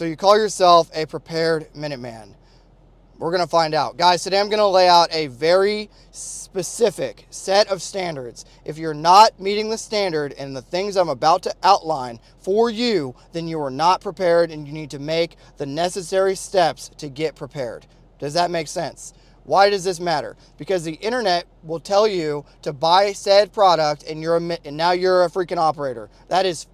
So you call yourself a prepared Minuteman. We're going to find out. Guys, today I'm going to lay out a very specific set of standards. If you're not meeting the standard and the things I'm about to outline for you, then you are not prepared and you need to make the necessary steps to get prepared. Does that make sense? Why does this matter? Because the internet will tell you to buy said product and now you're a freaking operator. That is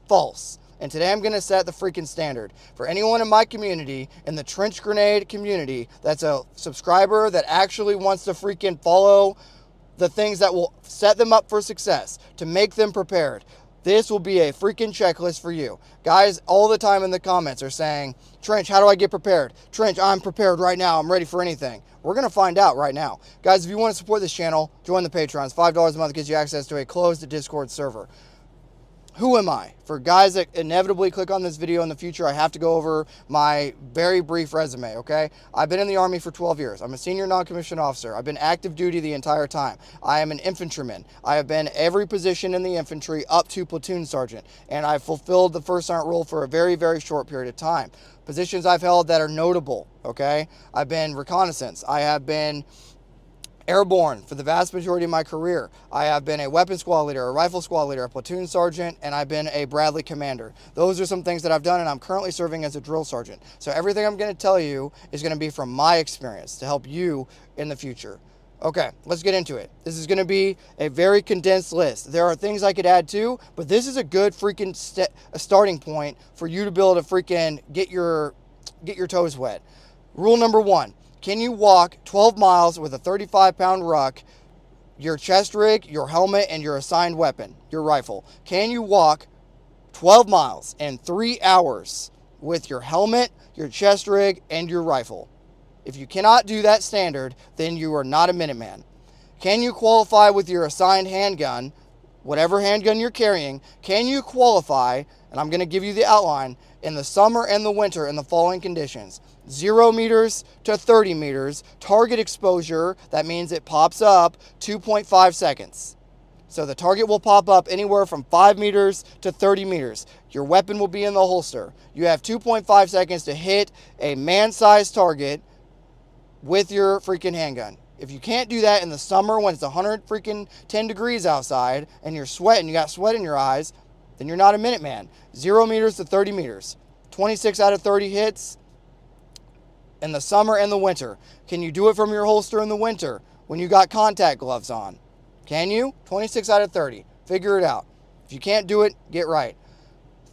false. And today I'm going to set the freaking standard for anyone in my community, in the trench grenade community, that's a subscriber that actually wants to freaking follow the things that will set them up for success, to make them prepared. This will be a freaking checklist for you. Guys all the time in the comments are saying, Trench, how do I get prepared? Trench, I'm prepared right now. I'm ready for anything. We're going to find out right now. Guys, if you want to support this channel, join the Patrons. $5 a month gets you access to a closed Discord server. Who am I? For guys that inevitably click on this video in the future, I have to go over my very brief resume, okay? I've been in the Army for 12 years. I'm a senior non-commissioned officer. I've been active duty the entire time. I am an infantryman. I have been every position in the infantry up to platoon sergeant, and I've fulfilled the first sergeant role for a very, very short period of time. Positions I've held that are notable, okay? I've been reconnaissance. I have been airborne for the vast majority of my career. I have been a weapons squad leader, a rifle squad leader, a platoon sergeant, and I've been a Bradley commander. Those are some things that I've done, and I'm currently serving as a drill sergeant. So everything I'm going to tell you is going to be from my experience to help you in the future. Okay, let's get into it. This is going to be a very condensed list. There are things I could add too, but this is a good freaking starting point for you to be able to freaking get your toes wet. Rule number 1. Can you walk 12 miles with a 35-pound ruck, your chest rig, your helmet, and your assigned weapon, your rifle? Can you walk 12 miles in 3 hours with your helmet, your chest rig, and your rifle? If you cannot do that standard, then you are not a Minuteman. Can you qualify with your assigned handgun, whatever handgun you're carrying? Can you qualify, and I'm going to give you the outline, in the summer and the winter in the following conditions? 0 meters to 30 meters, target exposure, that means it pops up 2.5 seconds. So the target will pop up anywhere from 5 meters to 30 meters. Your weapon will be in the holster. You have 2.5 seconds to hit a man-sized target with your freaking handgun. If you can't do that in the summer when it's 10 degrees outside and you're sweating, you got sweat in your eyes, then you're not a Minuteman. 0 meters to 30 meters. 26 out of 30 hits in the summer and the winter. Can you do it from your holster in the winter when you got contact gloves on? Can you? 26 out of 30. Figure it out. If you can't do it, get right.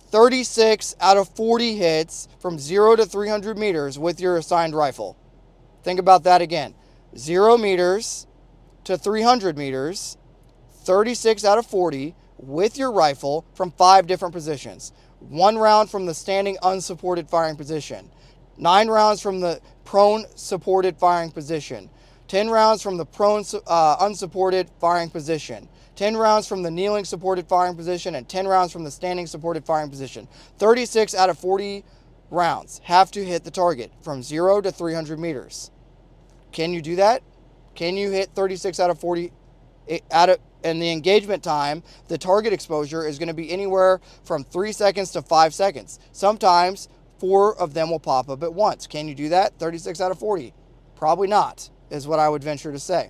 36 out of 40 hits from 0 to 300 meters with your assigned rifle. Think about that again. 0 meters to 300 meters, 36 out of 40 with your rifle from 5 different positions. 1 round from the standing unsupported firing position. 9 rounds from the prone supported firing position. 10 rounds from the prone unsupported firing position. 10 rounds from the kneeling supported firing position, and 10 rounds from the standing supported firing position. 36 out of 40 rounds have to hit the target from 0 to 300 meters. Can you do that? Can you hit 36 out of 40 and the engagement time, the target exposure is going to be anywhere from 3 seconds to 5 seconds. Sometimes 4 of them will pop up at once. Can you do that? 36 out of 40. Probably not, is what I would venture to say.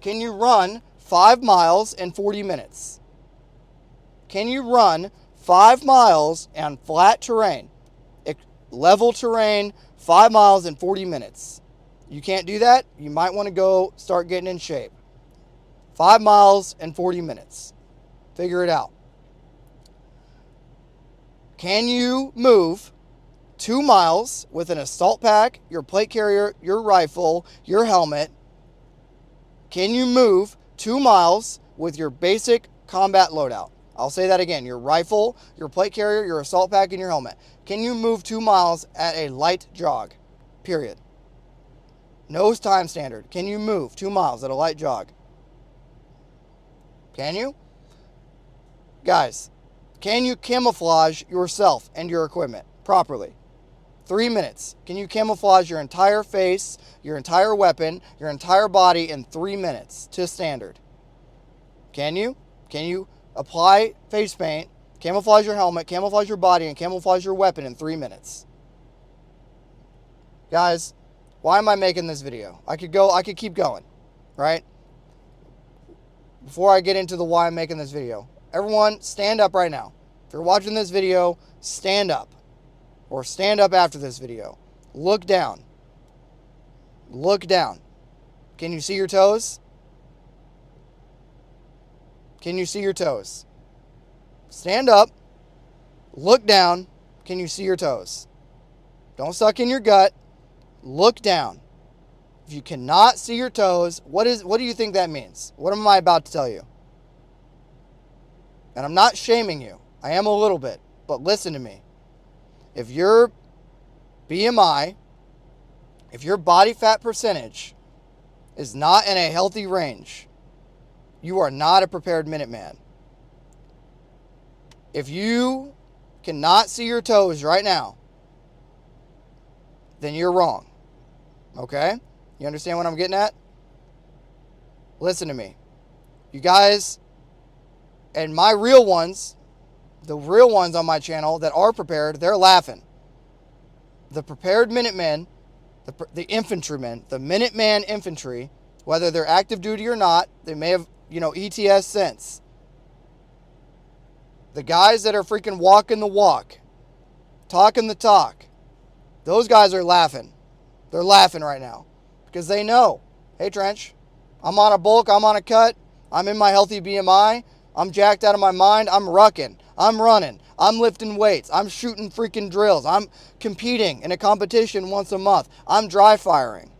Can you run 5 miles in 40 minutes? Can you run 5 miles on flat terrain, level terrain, 5 miles in 40 minutes? You can't do that? You might want to go start getting in shape. 5 miles in 40 minutes. Figure it out. Can you move 2 miles with an assault pack, your plate carrier, your rifle, your helmet? Can you move 2 miles with your basic combat loadout? I'll say that again. Your rifle, your plate carrier, your assault pack, and your helmet. Can you move 2 miles at a light jog? Period. No time standard. Can you move 2 miles at a light jog? Can you? Guys, can you camouflage yourself and your equipment properly? 3 minutes. Can you camouflage your entire face, your entire weapon, your entire body in 3 minutes to standard? Can you? Can you apply face paint camouflage your helmet, camouflage your body, and camouflage your weapon in 3 minutes. Guys, why am I making this video? I could keep going, right? Before I get into the why I'm making this video, everyone stand up right now. If you're watching this video, stand up. Or stand up after this video. Look down. Look down. Can you see your toes? Can you see your toes? Stand up. Look down. Can you see your toes? Don't suck in your gut. Look down. If you cannot see your toes, what do you think that means? What am I about to tell you? And I'm not shaming you. I am a little bit. But listen to me. If your BMI, if your body fat percentage is not in a healthy range, you are not a prepared Minuteman. If you cannot see your toes right now, then you're wrong. Okay? You understand what I'm getting at? Listen to me. You guys, and my real ones, the real ones on my channel that are prepared, they're laughing. The prepared Minutemen, the infantrymen, the Minuteman infantry, whether they're active duty or not, they may have, ETS since. The guys that are freaking walking the walk, talking the talk, those guys are laughing. They're laughing right now because they know, hey, Trench, I'm on a bulk, I'm on a cut, I'm in my healthy BMI, I'm jacked out of my mind, I'm rucking, I'm running, I'm lifting weights, I'm shooting freaking drills, I'm competing in a competition once a month, I'm dry firing,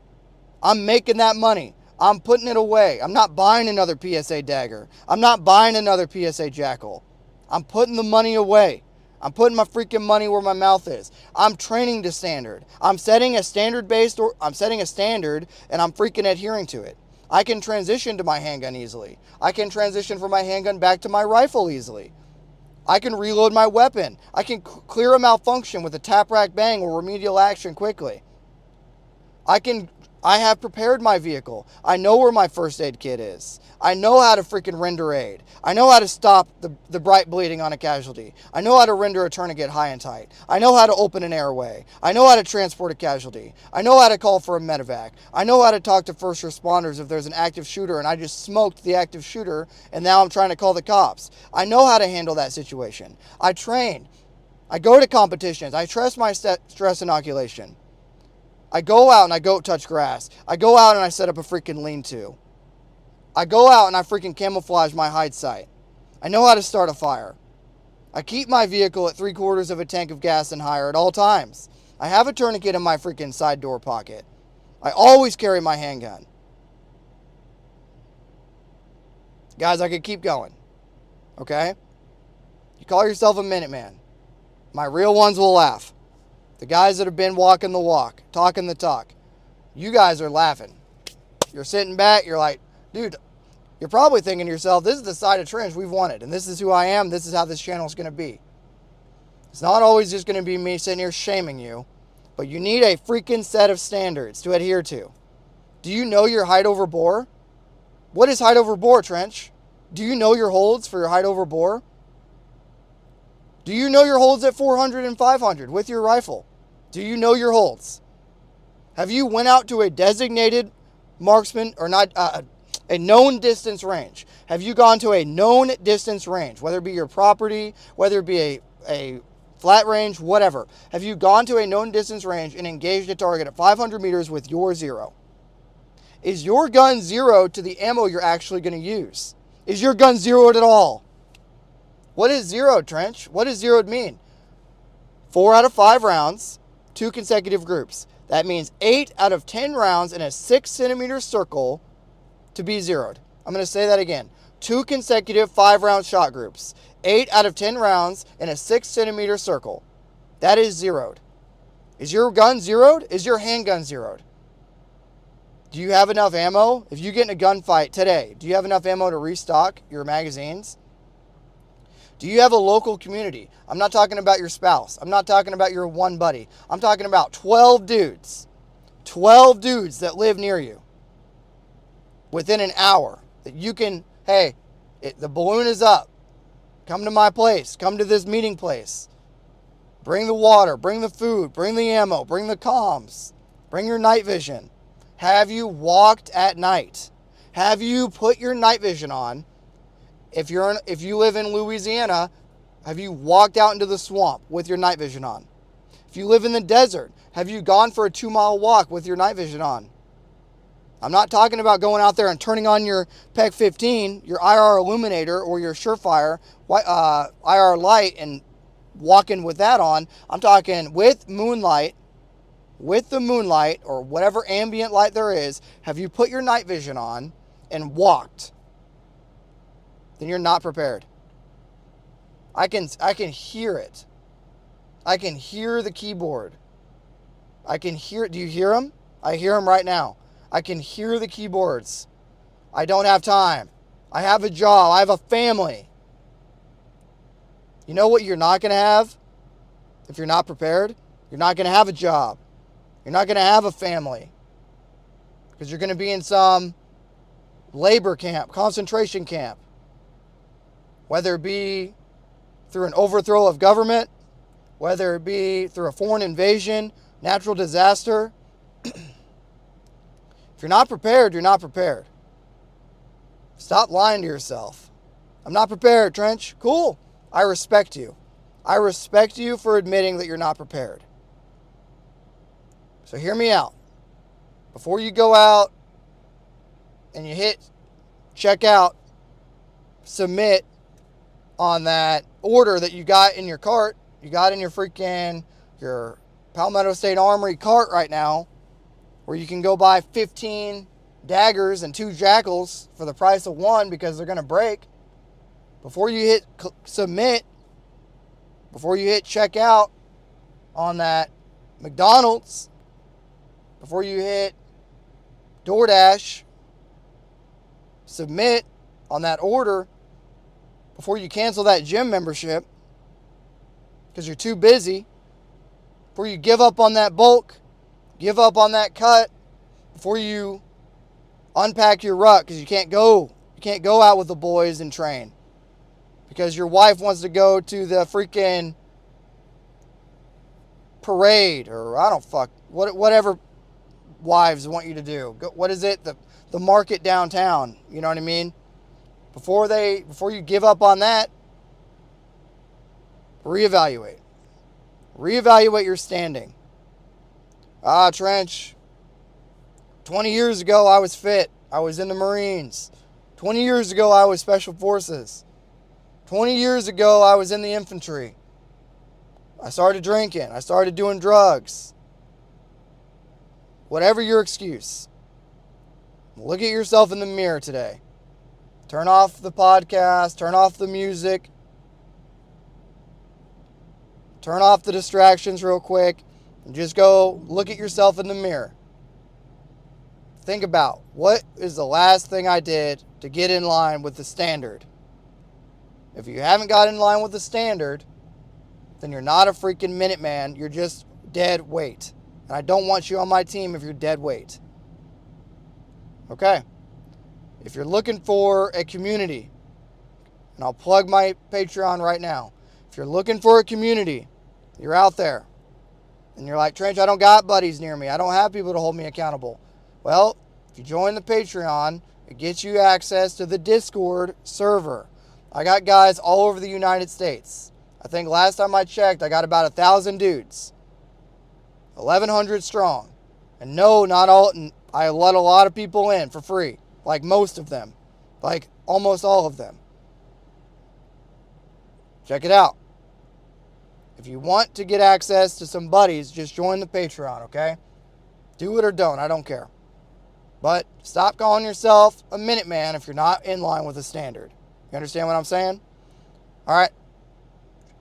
I'm making that money, I'm putting it away, I'm not buying another PSA dagger, I'm not buying another PSA jackal, I'm putting the money away. I'm putting my freaking money where my mouth is. I'm training to standard. I'm setting a standard and I'm freaking adhering to it. I can transition to my handgun easily. I can transition from my handgun back to my rifle easily. I can reload my weapon. I can clear a malfunction with a tap rack bang or remedial action quickly. I have prepared my vehicle. I know where my first aid kit is. I know how to freaking render aid. I know how to stop the bright bleeding on a casualty. I know how to render a tourniquet high and tight. I know how to open an airway. I know how to transport a casualty. I know how to call for a medevac. I know how to talk to first responders if there's an active shooter and I just smoked the active shooter and now I'm trying to call the cops. I know how to handle that situation. I train. I go to competitions. I trust my stress inoculation. I go out and I go touch grass. I go out and I set up a freaking lean-to. I go out and I freaking camouflage my hide site. I know how to start a fire. I keep my vehicle at 3/4 of a tank of gas and higher at all times. I have a tourniquet in my freaking side door pocket. I always carry my handgun. Guys, I could keep going. Okay? You call yourself a Minuteman. My real ones will laugh. The guys that have been walking the walk, talking the talk, you guys are laughing. You're sitting back, you're like, dude, you're probably thinking to yourself, this is the side of Trench we've wanted, and this is who I am, this is how this channel is going to be. It's not always just going to be me sitting here shaming you, but you need a freaking set of standards to adhere to. Do you know your height over bore? What is height over bore, Trench? Do you know your holds for your height over bore? Do you know your holds at 400 and 500 with your rifle? Do you know your holds? Have you went out to a designated marksman or not a known distance range? Have you gone to a known distance range, whether it be your property, whether it be a flat range, whatever? Have you gone to a known distance range and engaged a target at 500 meters with your zero? Is your gun zeroed to the ammo you're actually going to use? Is your gun zeroed at all? What is zeroed, Trench? What does zeroed mean? 4 out of 5 rounds, 2 consecutive groups. That means 8 out of 10 rounds in a 6-centimeter circle to be zeroed. I'm going to say that again. 2 consecutive 5-round shot groups. 8 out of 10 rounds in a 6-centimeter circle. That is zeroed. Is your gun zeroed? Is your handgun zeroed? Do you have enough ammo? If you get in a gunfight today, do you have enough ammo to restock your magazines? Do you have a local community? I'm not talking about your spouse. I'm not talking about your one buddy. I'm talking about 12 dudes. 12 dudes that live near you. Within an hour. That you can, hey, the balloon is up. Come to my place. Come to this meeting place. Bring the water. Bring the food. Bring the ammo. Bring the comms. Bring your night vision. Have you walked at night? Have you put your night vision on? If you live in Louisiana, have you walked out into the swamp with your night vision on? If you live in the desert, have you gone for a 2-mile walk with your night vision on? I'm not talking about going out there and turning on your PEG 15, your IR illuminator, or your Surefire IR light and walking with that on. I'm talking with moonlight, with the moonlight or whatever ambient light there is. Have you put your night vision on and walked? Then you're not prepared. I can hear it. I can hear the keyboard. I can hear it. Do you hear them? I hear them right now. I can hear the keyboards. I don't have time. I have a job. I have a family. You know what you're not going to have if you're not prepared? You're not going to have a job. You're not going to have a family. Because you're going to be in some labor camp, concentration camp. Whether it be through an overthrow of government, whether it be through a foreign invasion, natural disaster. If you're not prepared, you're not prepared. Stop lying to yourself. I'm not prepared, Trench. Cool. I respect you. I respect you for admitting that you're not prepared. So hear me out. Before you go out and you hit check out, submit on that order that you got in your cart, you got in your Palmetto State Armory cart right now, where you can go buy 15 daggers and 2 jackals for the price of 1 because they're going to break. Before you hit submit, before you hit checkout on that McDonald's, before you hit DoorDash, submit on that order, before you cancel that gym membership because you're too busy, before you give up on that bulk, give up on that cut, before you unpack your ruck because you can't go out with the boys and train because your wife wants to go to the freaking parade or whatever wives want you to do. What is it? The market downtown. You know what I mean? Before you give up on that, reevaluate. Reevaluate your standing. Trench, 20 years ago I was fit. I was in the Marines. 20 years ago I was Special Forces. 20 years ago I was in the infantry. I started drinking. I started doing drugs. Whatever your excuse, look at yourself in the mirror today. Turn off the podcast. Turn off the music. Turn off the distractions real quick. And just go look at yourself in the mirror. Think about, what is the last thing I did to get in line with the standard? If you haven't got in line with the standard, then you're not a freaking Minuteman. You're just dead weight. And I don't want you on my team if you're dead weight. Okay? If you're looking for a community, and I'll plug my Patreon right now. If you're looking for a community, you're out there, and you're like, Trench, I don't got buddies near me. I don't have people to hold me accountable. Well, if you join the Patreon, it gets you access to the Discord server. I got guys all over the United States. I think last time I checked, I got about 1,000 dudes. 1,100 strong. And no, not all. I let a lot of people in for free. Like most of them. Like almost all of them. Check it out. If you want to get access to some buddies, just join the Patreon, okay? Do it or don't. I don't care. But stop calling yourself a Minuteman if you're not in line with the standard. You understand what I'm saying? All right.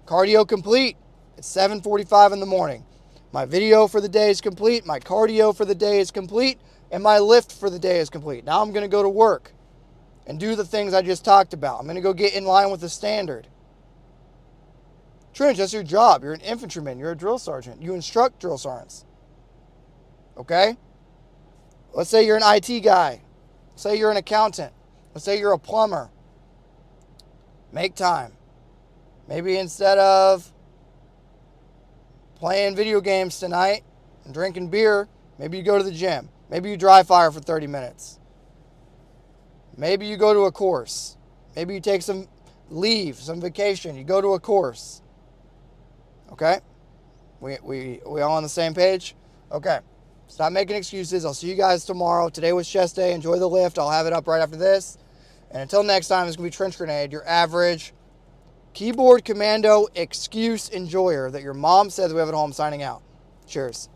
Cardio complete. It's 7:45 in the morning. My video for the day is complete. My cardio for the day is complete. And my lift for the day is complete. Now I'm going to go to work and do the things I just talked about. I'm going to go get in line with the standard. Trench, that's your job. You're an infantryman. You're a drill sergeant. You instruct drill sergeants. Okay? Let's say you're an IT guy. Say you're an accountant. Let's say you're a plumber. Make time. Maybe instead of playing video games tonight and drinking beer, maybe you go to the gym. Maybe you dry fire for 30 minutes. Maybe you go to a course. Maybe you take some leave, some vacation. You go to a course. Okay? We all on the same page? Okay. Stop making excuses. I'll see you guys tomorrow. Today was chest day. Enjoy the lift. I'll have it up right after this. And until next time, it's going to be Trench Grenade, your average keyboard commando excuse enjoyer that your mom says we have at home, signing out. Cheers.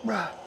Bruh.